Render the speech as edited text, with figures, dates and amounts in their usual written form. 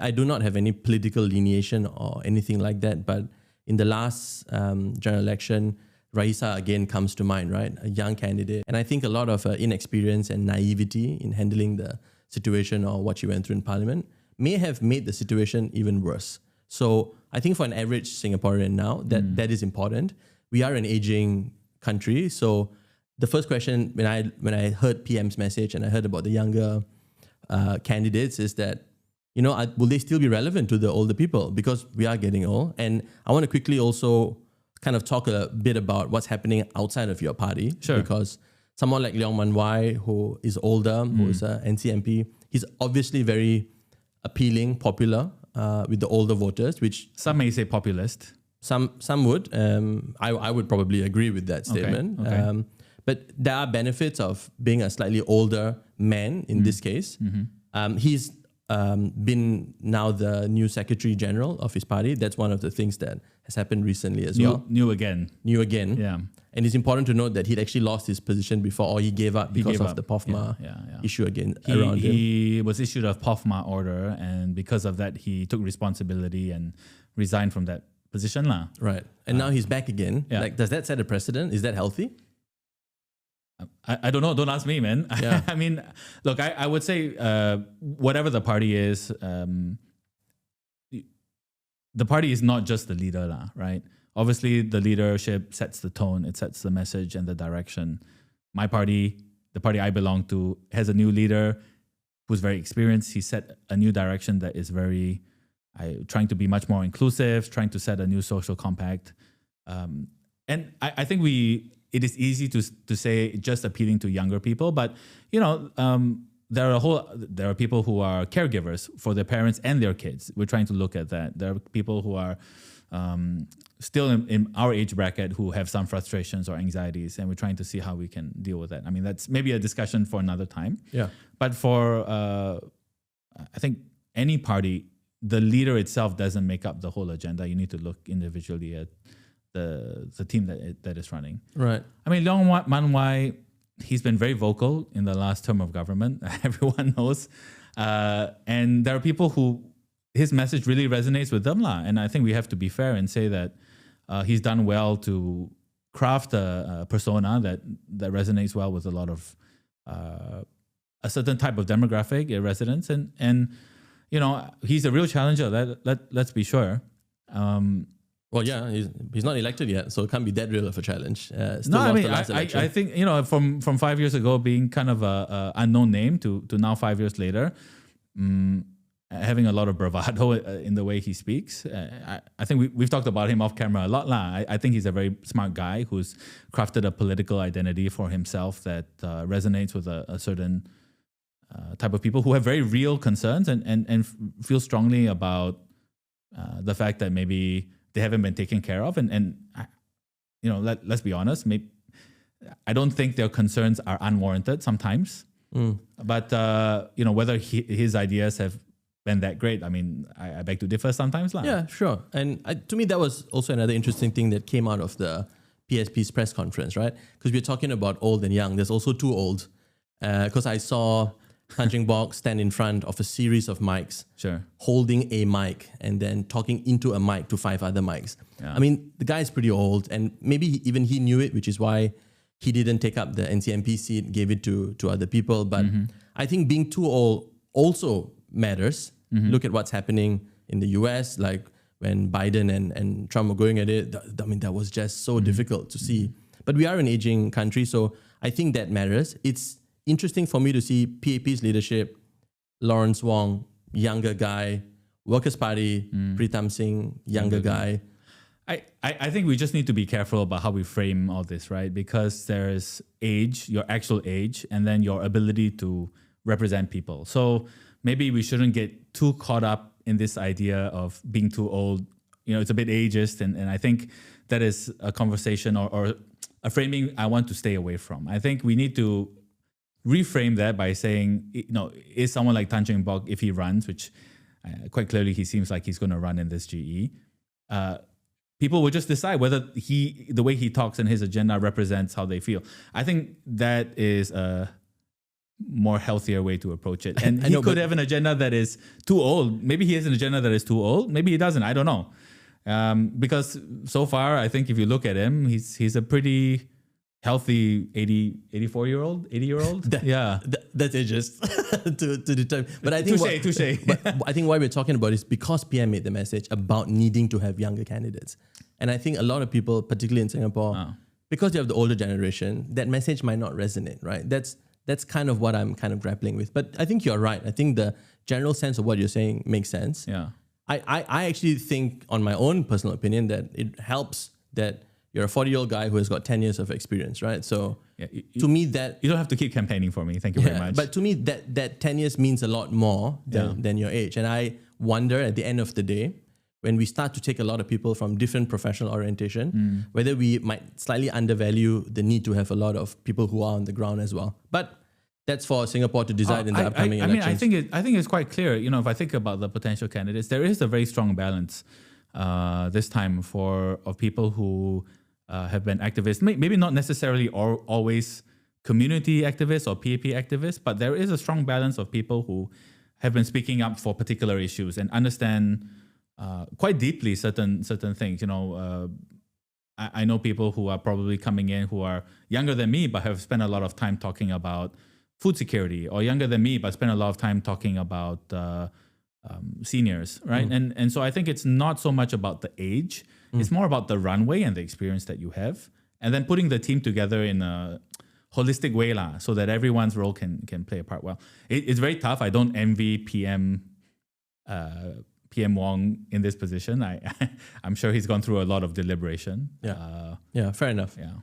I do not have any political lineation or anything like that, but in the last general election, Raisa again comes to mind, right? A young candidate. And I think a lot of inexperience and naivety in handling the situation or what she went through in Parliament may have made the situation even worse. So I think for an average Singaporean now, that is important. We are an aging country. So the first question when I heard PM's message and I heard about the younger candidates is that, will they still be relevant to the older people? Because we are getting old. And I want to quickly also kind of talk a bit about what's happening outside of your party. Sure. Because someone like Leong Man Wai, who is older, who is an NCMP, he's obviously very appealing, popular with the older voters, which some may say populist. Some would. I would probably agree with that statement. Okay. But there are benefits of being a slightly older man in this case. He's been now the new Secretary General of his party. That's one of the things that has happened recently as well. New again. Yeah. And it's important to note that he'd actually lost his position before, or he gave up because of the POFMA issue around him. He was issued a POFMA order, and because of that, he took responsibility and resigned from that position. Right. And now he's back again. Yeah. Like, does that set a precedent? Is that healthy? I don't know. Don't ask me, man. Yeah. I mean, look, I would say whatever the party is, the party is not just the leader, right? Obviously, the leadership sets the tone. It sets the message and the direction. My party, the party I belong to, has a new leader who's very experienced. He set a new direction that is very, trying to be much more inclusive, trying to set a new social compact. And I think it is easy to say just appealing to younger people, but there are people who are caregivers for their parents and their kids. We're trying to look at that. There are people who are still in our age bracket who have some frustrations or anxieties, and we're trying to see how we can deal with that. I mean, that's maybe a discussion for another time. Yeah. But for I think any party, the leader itself doesn't make up the whole agenda. You need to look individually at the team that is running. Right. I mean, Leong Man Wai, he's been very vocal in the last term of government. Everyone knows. And there are people who his message really resonates with them. And I think we have to be fair and say that he's done well to craft a persona that resonates well with a lot of a certain type of demographic, residents. And he's a real challenger. Let's be sure. Well, yeah, he's not elected yet, so it can't be that real of a challenge. I think from 5 years ago being kind of a unknown name to now 5 years later, having a lot of bravado in the way he speaks. I think we've talked about him off camera a lot. I think he's a very smart guy who's crafted a political identity for himself that resonates with a certain type of people who have very real concerns and feel strongly about the fact that maybe they haven't been taken care of. And let's be honest, I don't think their concerns are unwarranted sometimes. But, whether his ideas have been that great, I mean, I beg to differ sometimes. Yeah, sure. And to me, that was also another interesting thing that came out of the PSP's press conference, right? Because we're talking about old and young. There's also too old. Because I saw Tanjung Bok stand in front of a series of mics, sure, holding a mic and then talking into a mic to 5 other mics. Yeah. I mean, the guy is pretty old, and maybe even he knew it, which is why he didn't take up the NCMP seat, gave it to other people. But I think being too old also matters. Look at what's happening in the US, like when Biden and Trump were going at it. I mean, that was just so difficult to see. But we are an aging country, so I think that matters. It's interesting for me to see PAP's leadership, Lawrence Wong, younger guy, Workers' Party, Pritam Singh, younger guy. I think we just need to be careful about how we frame all this, right? Because there's age, your actual age, and then your ability to represent people. So maybe we shouldn't get too caught up in this idea of being too old. It's a bit ageist, and I think that is a conversation or a framing I want to stay away from. I think we need to reframe that by saying, is someone like Tanjung Bok, if he runs, which quite clearly he seems like he's going to run in this GE, people will just decide whether the way he talks and his agenda represents how they feel. I think that is more healthier way to approach it. And he could have an agenda that is too old. Maybe he has an agenda that is too old. Maybe he doesn't. I don't know. Because so far, I think if you look at him, he's a pretty healthy 80-year-old. That's ageist to determine. But I think touche. But I think what we're talking about is because PM made the message about needing to have younger candidates. And I think a lot of people, particularly in Singapore, because you have the older generation, that message might not resonate, right? That's kind of what I'm kind of grappling with. But I think you're right. I think the general sense of what you're saying makes sense. Yeah. I actually think, on my own personal opinion, that it helps that you're a 40-year-old guy who has got 10 years of experience, right? So to me, that... You don't have to keep campaigning for me. Thank you very much. But to me, that 10 years means a lot more than your age. And I wonder at the end of the day, when we start to take a lot of people from different professional orientation, whether we might slightly undervalue the need to have a lot of people who are on the ground as well. But that's for Singapore to decide in the upcoming elections. I think it's quite clear. You know, if I think about the potential candidates, there is a very strong balance this time of people who have been activists. Maybe not necessarily always community activists or PAP activists, but there is a strong balance of people who have been speaking up for particular issues and understand quite deeply certain things. You know, I know people who are probably coming in who are younger than me but have spent a lot of time talking about food security, or younger than me but spend a lot of time talking about seniors, right? And so I think it's not so much about the age, it's more about the runway and the experience that you have, and then putting the team together in a holistic way so that everyone's role can play a part well. It's very tough. I don't envy PM Wong in this position. I'm sure he's gone through a lot of deliberation. Yeah, fair enough. Yeah.